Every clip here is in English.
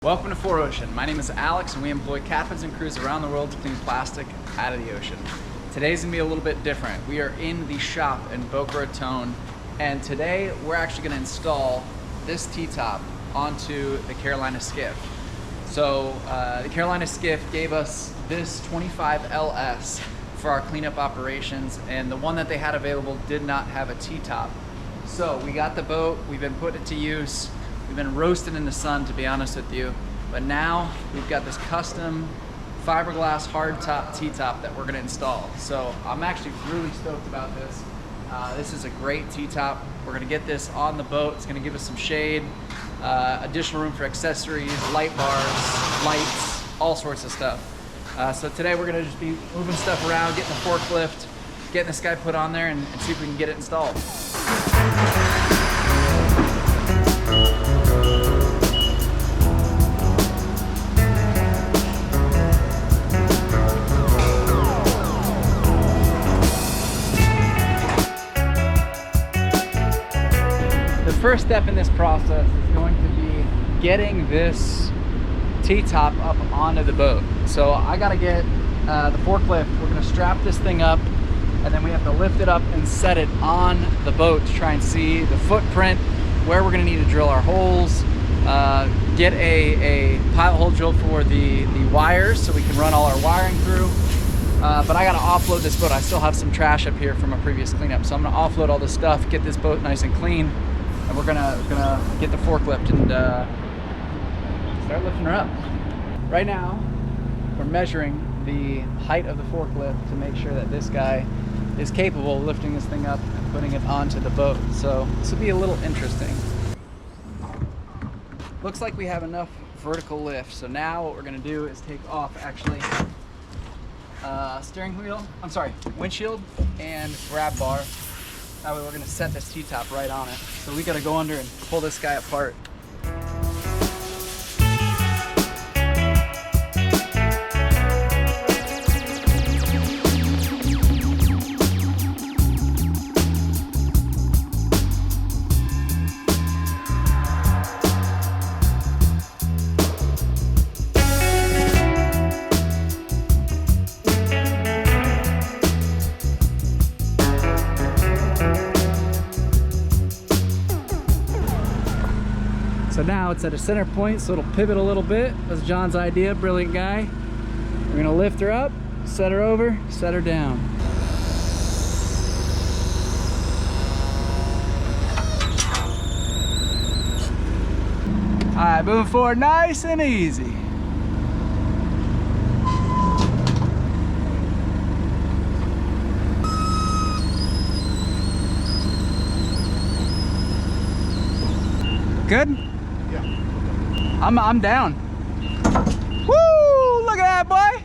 Welcome to 4Ocean. My name is Alex and we employ captains and crews around the world to clean plastic out of the ocean. Today's gonna be a little bit different. We are in the shop in Boca Raton, and today we're actually gonna install this T-top onto the Carolina Skiff. So the Carolina Skiff gave us this 25LS for our cleanup operations, and the one that they had available did not have a T-top. So we got the boat, we've been putting it to use. We've been roasting in the sun, to be honest with you, but now we've got this custom fiberglass hardtop T-top that we're gonna install. So I'm actually really stoked about this. This is a great T-top. We're gonna get this on the boat. It's gonna give us some shade, additional room for accessories, light bars, lights, all sorts of stuff. So today we're gonna just be moving stuff around, getting the forklift, getting this guy put on there and see if we can get it installed. The first step in this process is going to be getting this T-top up onto the boat. So I gotta get the forklift. We're gonna strap this thing up, and then we have to lift it up and set it on the boat to try and see the footprint, where we're gonna need to drill our holes, get a pilot hole drill for the wires so we can run all our wiring through. But I gotta offload this boat. I still have some trash up here from a previous cleanup, so I'm gonna offload all this stuff, get this boat nice and clean, and we're gonna get the forklift and start lifting her up. Right now, we're measuring the height of the forklift to make sure that this guy is capable of lifting this thing up and putting it onto the boat. So this will be a little interesting. Looks like we have enough vertical lift. So now what we're gonna do is take off actually windshield and grab bar. That way we're gonna set this T-top right on it. So we gotta go under and pull this guy apart. So now it's at a center point, so it'll pivot a little bit. That's John's idea, brilliant guy. We're gonna lift her up, set her over, set her down. All right, moving forward nice and easy. Good? I'm down. Woo! Look at that, boy!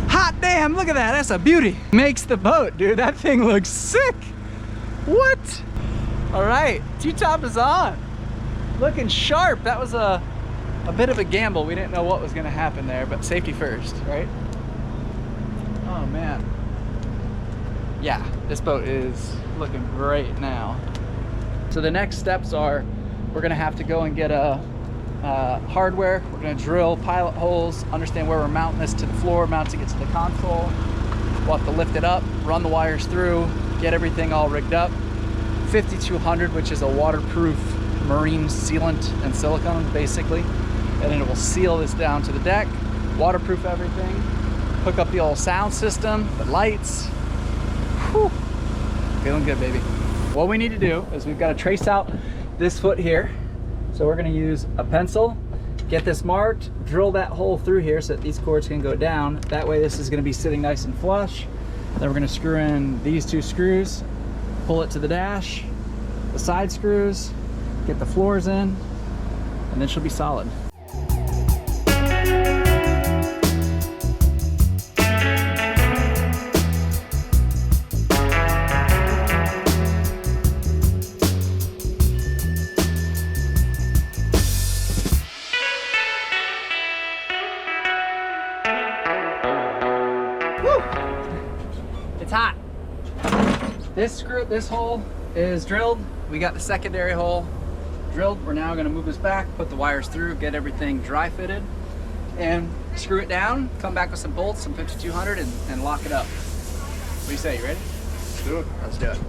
Hot damn, look at that. That's a beauty. Makes the boat, dude. That thing looks sick. What? All right, T-top is on. Looking sharp. That was a bit of a gamble. We didn't know what was gonna happen there, but safety first, right? Oh, man. Yeah, this boat is looking great now. So the next steps are we're gonna have to go and get a hardware. We're gonna drill pilot holes, understand where we're mounting this to the floor, mounting it to the console. We'll have to lift it up, run the wires through, get everything all rigged up. 5200, which is a waterproof marine sealant and silicone, basically. And then it will seal this down to the deck, waterproof everything, hook up the old sound system, the lights. Whew. Feeling good, baby. What we need to do is we've got to trace out this foot here. So we're gonna use a pencil, get this marked, drill that hole through here so that these cords can go down. That way this is gonna be sitting nice and flush. Then we're gonna screw in these two screws, pull it to the dash, the side screws, get the floors in, and then she'll be solid. It's hot. This hole is drilled. We got the secondary hole drilled. We're now gonna move this back, put the wires through, get everything dry fitted, and screw it down, come back with some bolts, some 5200, and lock it up. What do you say, you ready? Let's do it. Let's do it.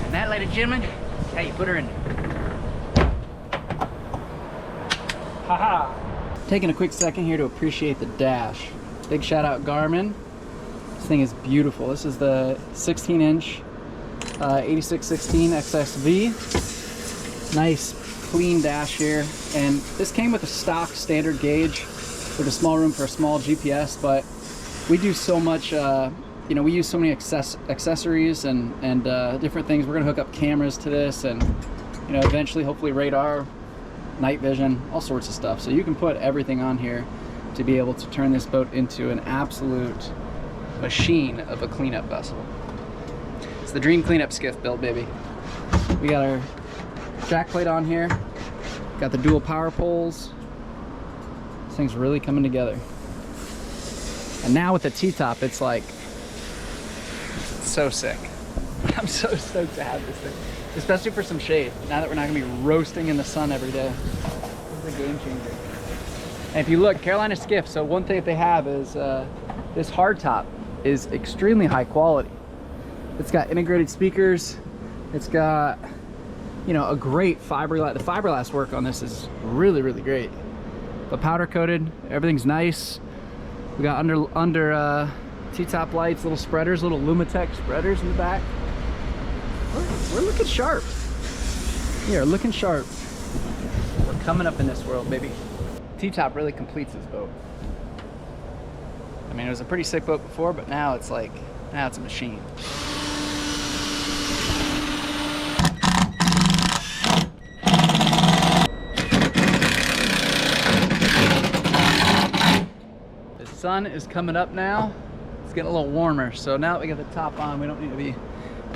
And that, ladies and gentlemen, is how you put her in. Haha. Taking a quick second here to appreciate the dash. Big shout out Garmin. This thing is beautiful. This is the 16-inch 8616 XSV. Nice clean dash here. And this came with a stock standard gauge with a small room for a small GPS, but we do so much, you know, we use so many accessories and different things. We're gonna hook up cameras to this and, you know, eventually hopefully radar, night vision, all sorts of stuff. So you can put everything on here to be able to turn this boat into an absolute machine of a cleanup vessel. It's the dream cleanup skiff build, baby. We got our jack plate on here, got the dual power poles. This thing's really coming together. And now with the T-top, it's like, it's so sick. I'm so stoked to have this thing, especially for some shade, now that we're not gonna be roasting in the sun every day. This is a game changer. And if you look, Carolina Skiff, so one thing that they have is this hardtop is extremely high quality. It's got integrated speakers. It's got, you know, a great fiberglass. The fiberglass work on this is really, really great. But powder coated, everything's nice. We got under T-top lights, little spreaders, little Lumitech spreaders in the back. We're looking sharp. We are looking sharp. We're coming up in this world, baby. T-top really completes this boat. I mean, it was a pretty sick boat before, but now it's like, now it's a machine. The sun is coming up now. It's getting a little warmer, so now that we got the top on, we don't need to be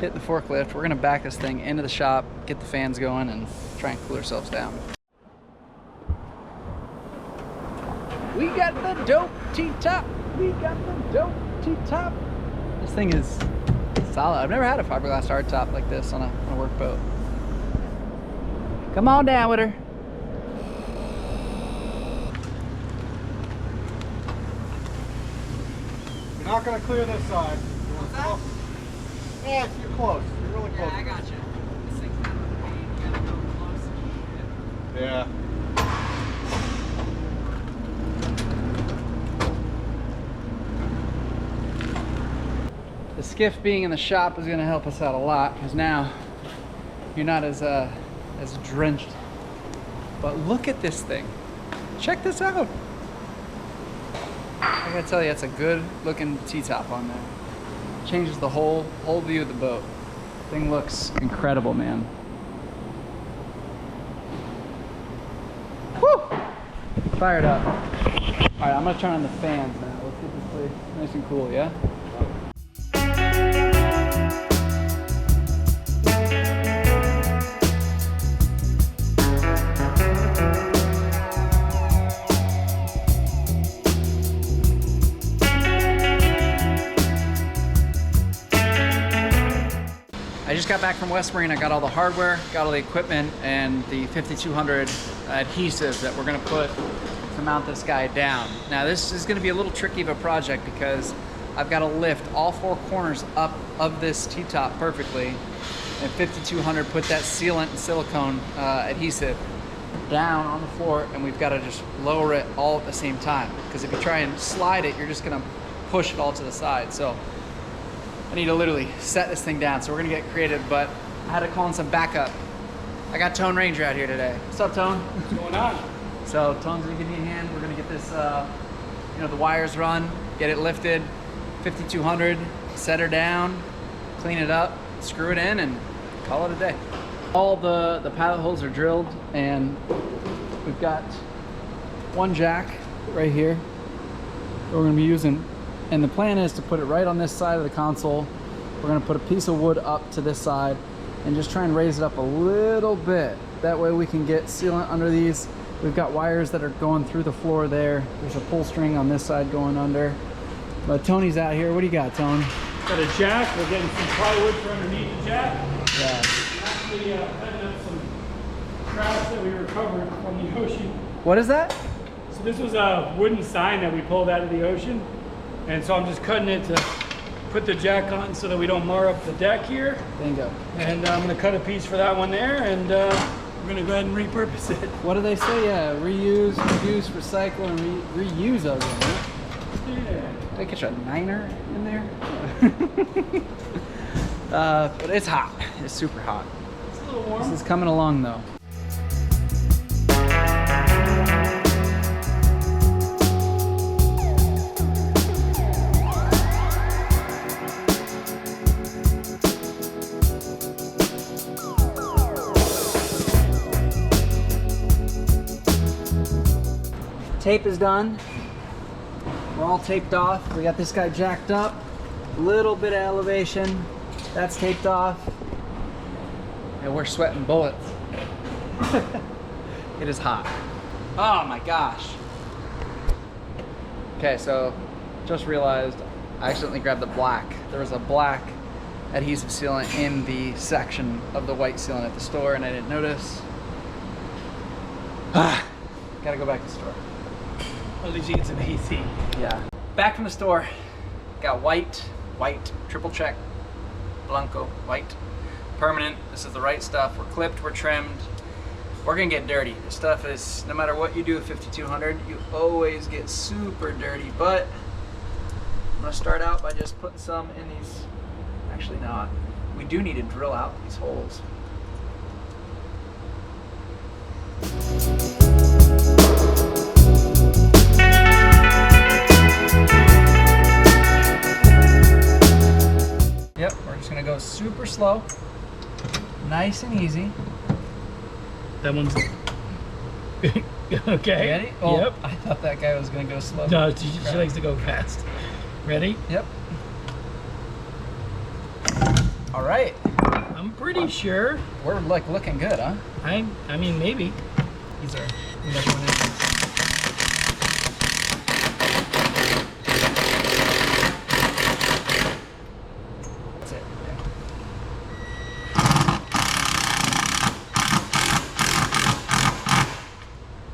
hitting the forklift. We're gonna back this thing into the shop, get the fans going, and try and cool ourselves down. We got the dope T-top. We got the dope T-top. This thing is solid. I've never had a fiberglass hardtop like this on a work boat. Come on down with her. You're not going to clear this side. What's that? Yeah, you're close. You're really close. Yeah, I got you. This thing's kind of a pain. You gotta go close. Yeah. The skiff being in the shop is going to help us out a lot, because now you're not as drenched. But look at this thing. Check this out. I gotta tell you, it's a good looking T-top on there. Changes the whole view of the boat. Thing looks incredible, man. Woo! Fired up. All right, I'm gonna turn on the fans now. Let's get this place nice and cool, yeah? I just got back from West Marine. I got all the hardware, got all the equipment, and the 5200 adhesive that we're gonna put to mount this guy down. Now this is gonna be a little tricky of a project because I've got to lift all four corners up of this T-top perfectly, and 5200 put that sealant and silicone adhesive down on the floor, and we've got to just lower it all at the same time, because if you try and slide it, you're just gonna push it all to the side. So I need to literally set this thing down, so we're gonna get creative, but I had to call in some backup. I got Tone Ranger out here today. What's up, Tone? What's going on? So Tone's gonna give me a hand. We're gonna get this, you know, the wires run, get it lifted, 5200, set her down, clean it up, screw it in, and call it a day. All the pilot holes are drilled, and we've got one jack right here that we're gonna be using. And the plan is to put it right on this side of the console We're gonna put a piece of wood up to this side and just try and raise it up a little bit. That way we can get sealant under these. We've got wires that are going through the floor there. There's a pull string on this side going under. But Tony's out here. What do you got, Tony? Got a jack. We're getting some plywood for underneath the jack. Yeah. Actually, cutting up some trash that we recovered from the ocean. What is that? So this was a wooden sign that we pulled out of the ocean. And so I'm just cutting it to put the jack on so that we don't mar up the deck here. Bingo. And I'm gonna cut a piece for that one there, and we're gonna go ahead and repurpose it. What do they say? Yeah, reuse, reduce, recycle, and reuse of them, right? Yeah. Did I catch a niner in there? But it's hot. It's super hot. It's a little warm. This is coming along though. Tape is done. We're all taped off. We got this guy jacked up. A little bit of elevation. That's taped off. And we're sweating bullets. It is hot. Oh my gosh. Okay, so just realized I accidentally grabbed the black. There was a black adhesive sealant in the section of the white sealant at the store and I didn't notice. Gotta go back to the store. At least you get some AC. Yeah. Back from the store. Got white, triple check, Blanco, white, permanent. This is the right stuff. We're clipped, we're trimmed. We're gonna get dirty. This stuff is, no matter what you do with 5200, you always get super dirty, but I'm gonna start out by just putting some in these. Actually not. We do need to drill out these holes. Yep, we're just gonna go super slow, nice and easy. That one's okay. Ready? Oh, Yep. I thought that guy was gonna go slow. No, she likes to go fast. Ready? Yep. All right. I'm pretty sure. We're like looking good, huh? I mean, maybe. These are. That's it.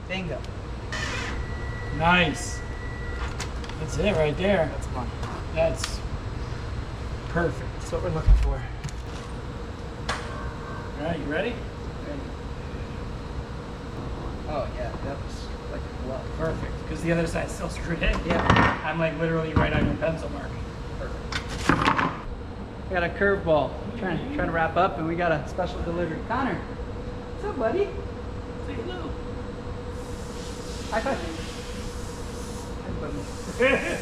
Bingo. Nice. That's it right there. That's fun. That's perfect. That's what we're looking for. All right, you ready? Oh yeah, that was like a glove. Perfect. Because the other side's still screwed in. Yeah. I'm like literally right on your pencil mark. Perfect. We got a curveball. Trying to wrap up, and we got a special delivery. Connor, what's up, buddy? Say hello. High five.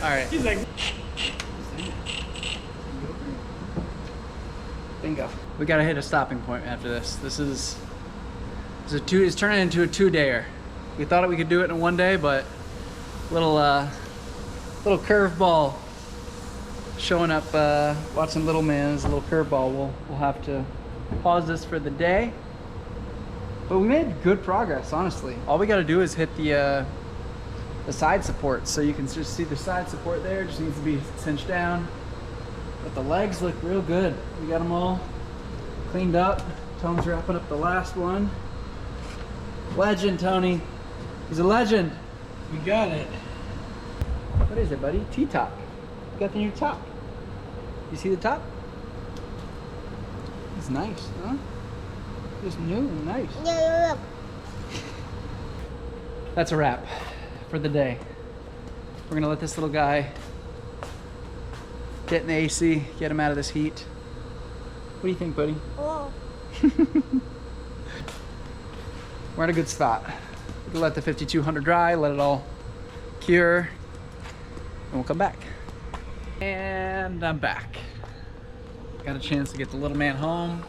All right. He's like. Bingo. We gotta hit a stopping point after this. It's turning into a 2-dayer. We thought we could do it in one day, but little curveball showing up, watching Little Man as a little curveball. We'll have to pause this for the day. But we made good progress, honestly. All we gotta do is hit the side support. So you can just see the side support there. It just needs to be cinched down. But the legs look real good. We got them all cleaned up. Tone's wrapping up the last one. Legend, Tony. He's a legend. We got it. What is it, buddy? T-top. You got the new top. You see the top? It's nice, huh? It's new and nice. That's a wrap for the day. We're gonna let this little guy get in the AC, get him out of this heat. What do you think, buddy? Oh. We're at a good spot. We'll let the 5200 dry, let it all cure, and we'll come back. And I'm back. Got a chance to get the little man home.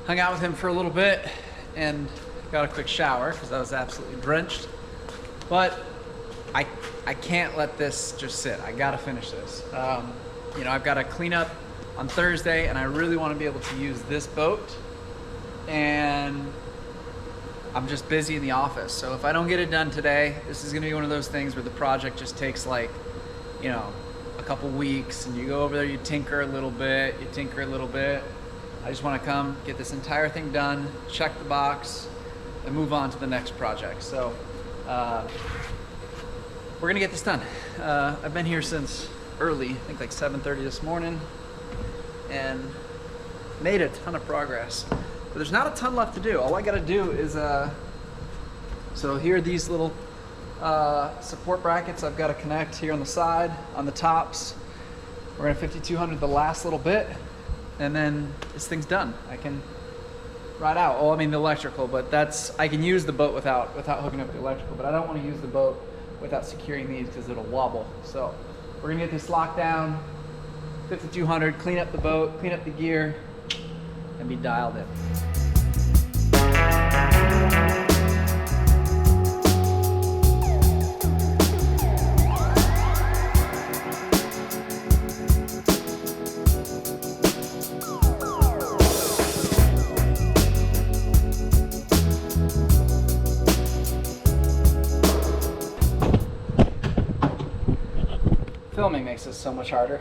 Hung out with him for a little bit and got a quick shower because I was absolutely drenched. But I I can't let this just sit. I gotta finish this. You know, I've got to clean up on Thursday, and I really want to be able to use this boat, and I'm just busy in the office. So if I don't get it done today, this is gonna be one of those things where the project just takes like, you know, a couple weeks, and you go over there, you tinker a little bit, I just want to come get this entire thing done, check the box, and move on to the next project. So we're gonna get this done. I've been here since early, I think like 7:30 this morning, and made a ton of progress. But there's not a ton left to do. All I gotta do is, so here are these little support brackets I've got to connect here on the side, on the tops. We're gonna 5200 the last little bit, and then this thing's done. I can ride out. Oh, I mean the electrical, but I can use the boat without hooking up the electrical, but I don't want to use the boat without securing these because it'll wobble. So we're gonna get this locked down, 5200, clean up the boat, clean up the gear, and be dialed in. Filming makes this so much harder.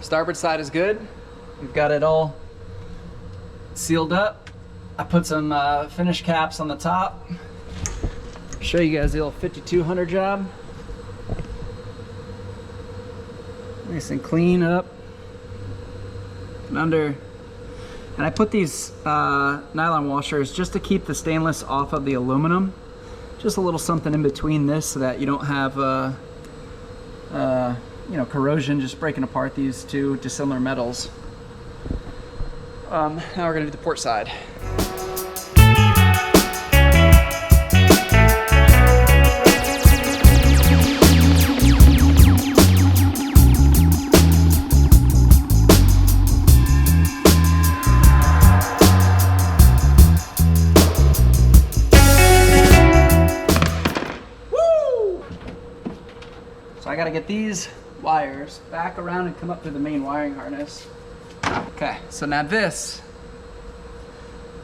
Starboard side is good. We've got it all sealed up. I put some finish caps on the top. Show you guys the old 5200 job. Nice and clean up and under. And I put these nylon washers just to keep the stainless off of the aluminum. Just a little something in between this so that you don't have you know, corrosion just breaking apart these two dissimilar metals. Now we're gonna do the port side. Woo! So I gotta get these wires back around and come up to the main wiring harness. Okay, so now this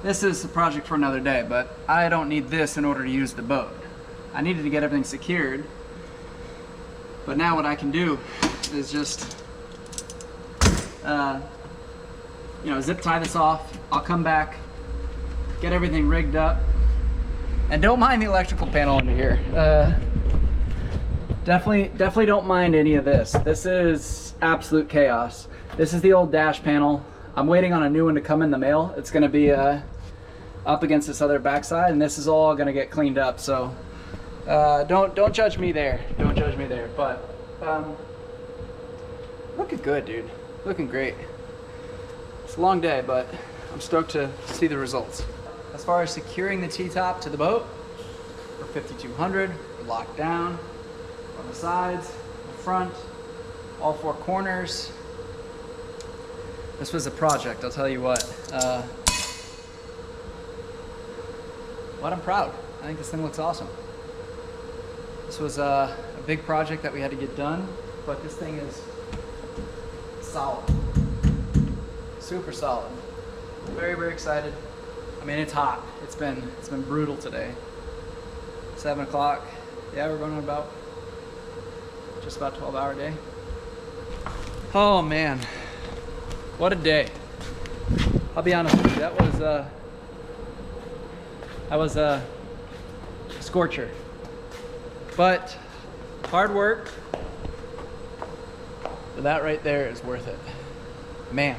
is a project for another day, but I don't need this in order to use the boat. I needed to get everything secured, but now what I can do is just you know, zip tie this off. I'll come back, get everything rigged up, and don't mind the electrical panel under here. Definitely don't mind any of this. This is absolute chaos. This is the old dash panel. I'm waiting on a new one to come in the mail. It's gonna be up against this other backside, and this is all gonna get cleaned up. So don't judge me there. Don't judge me there. But looking good, dude. Looking great. It's a long day, but I'm stoked to see the results. As far as securing the T-top to the boat, we're 5200. We're locked down on the sides, the front, all four corners. This was a project, I'll tell you what. I'm proud. I think this thing looks awesome. This was a big project that we had to get done, but this thing is solid. Super solid. Very, very excited. I mean, it's hot. It's been brutal today. 7 o'clock. Yeah, we're going on about just about 12-hour day. Oh man. What a day. I'll be honest with you, that was a scorcher. But hard work, but that right there is worth it. Man,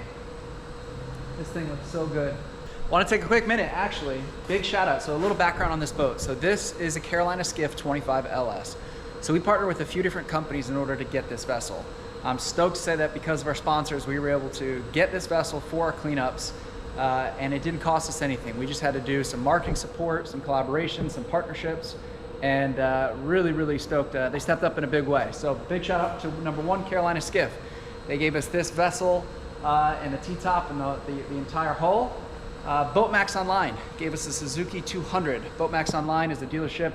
this thing looks so good. I want to take a quick minute, actually. Big shout out. So a little background on this boat. So this is a Carolina Skiff 25LS. So we partner with a few different companies in order to get this vessel. I'm stoked to say that because of our sponsors, we were able to get this vessel for our cleanups, and it didn't cost us anything. We just had to do some marketing support, some collaborations, some partnerships, and really, really stoked. They stepped up in a big way. So big shout out to #1 Carolina Skiff. They gave us this vessel and the T-top and the entire hull. BoatMax Online gave us a Suzuki 200. BoatMax Online is a dealership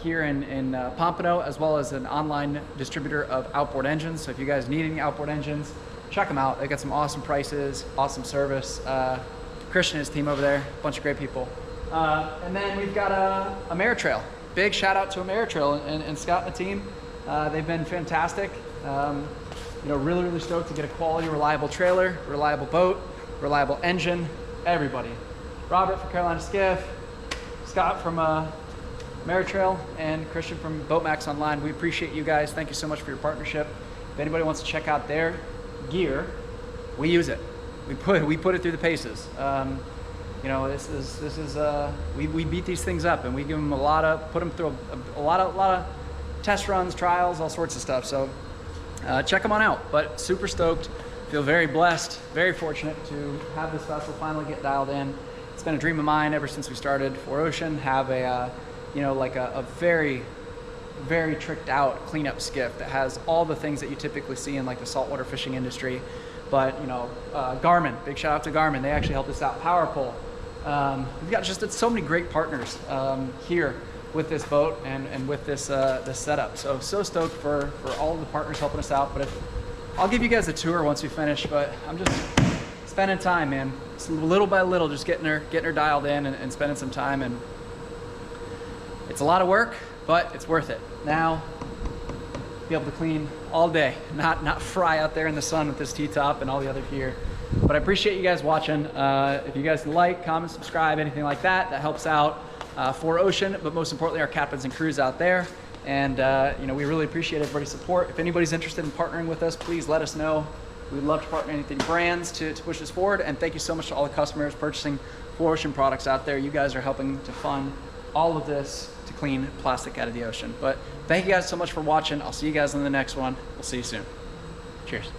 here in Pompano, as well as an online distributor of outboard engines. So if you guys need any outboard engines, check them out. They got some awesome prices, awesome service. Christian and his team over there, a bunch of great people. And then we've got Ameritrail. Big shout out to Ameritrail and Scott and the team. They've been fantastic. You know, really, really stoked to get a quality, reliable trailer, reliable boat, reliable engine, everybody. Robert from Carolina Skiff, Scott from Ameritrail, and Christian from BoatMax Online. We appreciate you guys. Thank you so much for your partnership. If anybody wants to check out their gear, we use it. We put it through the paces. You know, this is we beat these things up, and we give them put them through a lot of test runs, trials, all sorts of stuff. So check them on out. But super stoked. Feel very blessed, very fortunate to have this vessel finally get dialed in. It's been a dream of mine ever since we started 4Ocean. Have a you know, like a very, very tricked out cleanup skiff that has all the things that you typically see in like the saltwater fishing industry. But you know, Garmin, big shout out to Garmin. They actually helped us out. PowerPole. We've got just so many great partners here with this boat and with this setup. So stoked for all of the partners helping us out. But I'll give you guys a tour once we finish. But I'm just spending time, man. It's little by little, just getting her dialed in and spending some time. And it's a lot of work, but it's worth it. Now, be able to clean all day, not fry out there in the sun with this T-top and all the other gear. But I appreciate you guys watching. If you guys like, comment, subscribe, anything like that, that helps out 4Ocean, but most importantly, our captains and crews out there. And you know, we really appreciate everybody's support. If anybody's interested in partnering with us, please let us know. We'd love to partner anything brands to push this forward. And thank you so much to all the customers purchasing 4Ocean products out there. You guys are helping to fund all of this to clean plastic out of the ocean. But thank you guys so much for watching. I'll see you guys in the next one. We'll see you soon. Cheers.